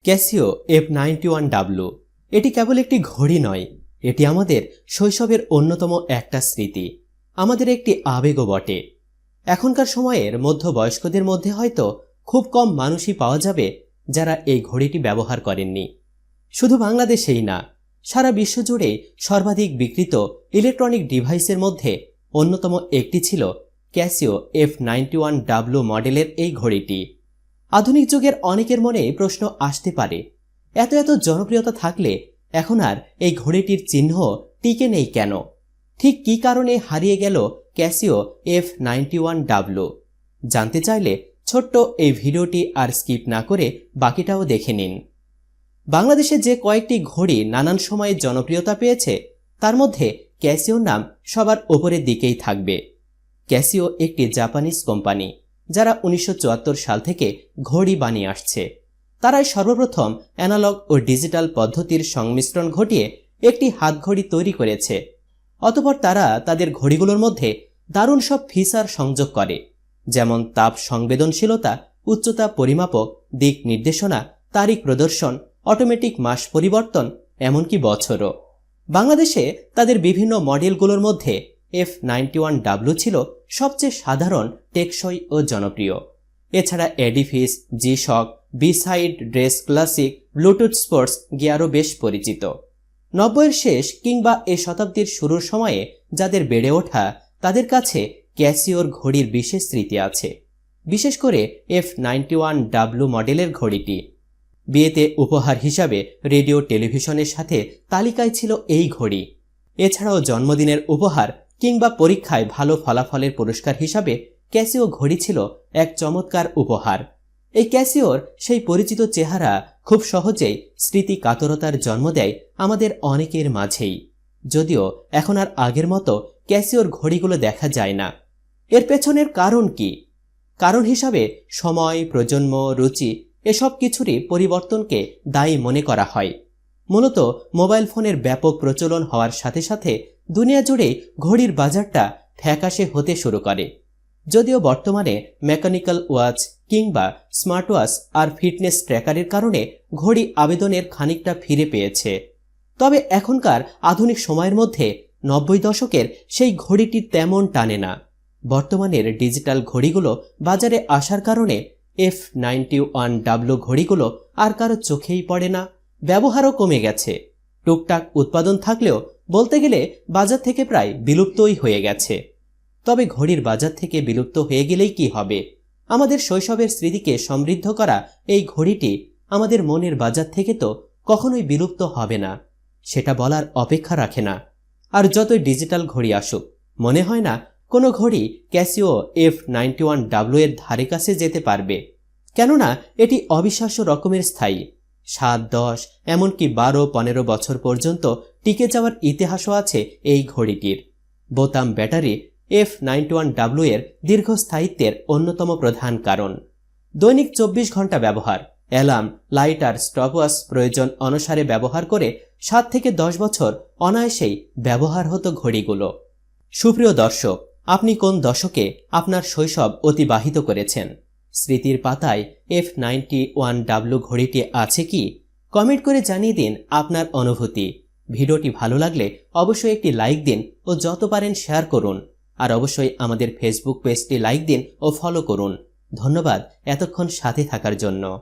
Casio F91W এটি কেবল একটি ঘড়ি নয়, এটি আমাদের শৈশবের অন্যতম একটা স্মৃতি, আমাদের একটি আবেগও বটে। এখনকার সময়ের মধ্যবয়স্কদের মধ্যে হয়তো খুব কম মানুষই পাওয়া যাবে যারা এই ঘড়িটি ব্যবহার করেননি। শুধু বাংলাদেশেই না, সারা বিশ্বজুড়ে সর্বাধিক বিক্রিত ইলেকট্রনিক ডিভাইসের মধ্যে অন্যতম একটি ছিল ক্যাসিও F91W মডেলের এই ঘড়িটি। আধুনিক যুগের অনেকের মনে প্রশ্ন আসতে পারে, এত জনপ্রিয়তা থাকলে এখন আর এই ঘড়িটির চিহ্ন টিকে নেই কেন? ঠিক কী কারণে হারিয়ে গেল ক্যাসিও F91W? জানতে চাইলে ছোট্ট এই ভিডিওটি আর স্কিপ না করে বাকিটাও দেখে নিন। বাংলাদেশে যে কয়েকটি ঘড়ি নানান সময়ে জনপ্রিয়তা পেয়েছে তার মধ্যে ক্যাসিওর নাম সবার ওপরের দিকেই থাকবে। ক্যাসিও একটি জাপানিজ কোম্পানি যারা 1974 সাল থেকে ঘড়ি বানিয়ে আসছে। তারাই সর্বপ্রথম অ্যানালগ ও ডিজিটাল পদ্ধতির সংমিশ্রণ ঘটিয়ে একটি হাতঘড়ি তৈরি করেছে। অতঃপর তারা তাদের ঘড়িগুলোর মধ্যে দারুণ সব ফিচার সংযোগ করে, যেমন তাপ সংবেদনশীলতা, উচ্চতা পরিমাপক, দিক নির্দেশনা, তারিখ প্রদর্শন, অটোমেটিক মাস পরিবর্তন, এমনকি বছরও। বাংলাদেশে তাদের বিভিন্ন মডেলগুলোর মধ্যে F91W ছিল সবচেয়ে সাধারণ, টেকসই ও জনপ্রিয়। এছাড়া Edifice, G Shock, B Side, dress classic, Bluetooth sports গিয়ারও বেশ পরিচিত। 90-এর শেষ কিংবা এ শতাব্দীর শুরুর সময়ে যাদের বেড়ে ওঠা তাদের কাছে ক্যাসিওর ঘড়ির বিশেষ স্মৃতি আছে, বিশেষ করে F91W মডেলের ঘড়িটি। বিয়েতে উপহার হিসাবে রেডিও টেলিভিশনের সাথে তালিকায় ছিল এই ঘড়ি। এছাড়াও জন্মদিনের উপহার কিংবা পরীক্ষায় ভালো ফলাফলের পুরস্কার হিসাবে ক্যাসিও ঘড়ি ছিল এক চমৎকার উপহার। এই ক্যাসিওর সেই পরিচিত চেহারা খুব সহজেই স্মৃতি কাতরতার জন্ম দেয় আমাদের অনেকের মাঝেই। যদিও এখন আর আগের মতো ক্যাসিওর ঘড়িগুলো দেখা যায় না। এর পেছনের কারণ কি? কারণ হিসাবে সময়, প্রজন্ম, রুচি এসব কিছুরই পরিবর্তনকে দায়ী মনে করা হয়। মূলত মোবাইল ফোনের ব্যাপক প্রচলন হওয়ার সাথে সাথে দুনিয়া জুড়ে ঘড়ির বাজারটা ফ্যাকাশে হতে শুরু করে। যদিও বর্তমানে মেকানিক্যাল ওয়াচ কিংবা স্মার্ট ওয়াচ আর ফিটনেস ট্র্যাকারের কারণে ঘড়ি আবেদনের খানিকটা ফিরে পেয়েছে, তবে এখনকার আধুনিক সময়ের মধ্যে 90 দশকের সেই ঘড়িটি তেমন টানে না। বর্তমানের ডিজিটাল ঘড়িগুলো বাজারে আসার কারণে F91W ঘড়িগুলো আর কারো চোখেই পড়ে না, ব্যবহারও কমে গেছে। টুকটাক উৎপাদন থাকলেও বলতে গেলে বাজার থেকে প্রায় বিলুপ্তই হয়ে গেছে। তবে ঘড়ির বাজার থেকে বিলুপ্ত হয়ে গেলেই কি হবে? আমাদের শৈশবের স্মৃতিকে সমৃদ্ধ করা এই ঘড়িটি আমাদের মনের বাজার থেকে তো কখনোই বিলুপ্ত হবে না, সেটা বলার অপেক্ষা রাখে না। আর যতই ডিজিটাল ঘড়ি আসুক, মনে হয় না কোনো ঘড়ি ক্যাসিও F91W এর ধারে কাছে যেতে পারবে। কেননা এটি অবিশ্বাস্য রকমের স্থায়ী। 7, 10 এমনকি 12-15 বছর পর্যন্ত টিকে যাওয়ার ইতিহাসও আছে এই ঘড়িটির। বোতাম ব্যাটারি F91W এর দীর্ঘস্থায়িত্বের অন্যতম প্রধান কারণ। দৈনিক 24 ঘন্টা ব্যবহার, অ্যালার্ম, লাইট আর স্টপওয়াচ প্রয়োজন অনুসারে ব্যবহার করে 7 থেকে 10 বছর অনায়াসেই ব্যবহার হতো ঘড়িগুলো। সুপ্রিয় দর্শক, আপনি কোন দশকে আপনার শৈশব অতিবাহিত করেছেন? স্মৃতির পাতায় F91W ঘড়িটি আছে কি? কমেন্ট করে জানিয়ে দিন আপনার অনুভূতি। ভিডিওটি ভালো লাগলে অবশ্যই একটি লাইক দিন ও যত পারেন শেয়ার করুন। আর অবশ্যই আমাদের ফেসবুক পেজটি লাইক দিন ও ফলো করুন। ধন্যবাদ এতক্ষণ সাথে থাকার জন্য।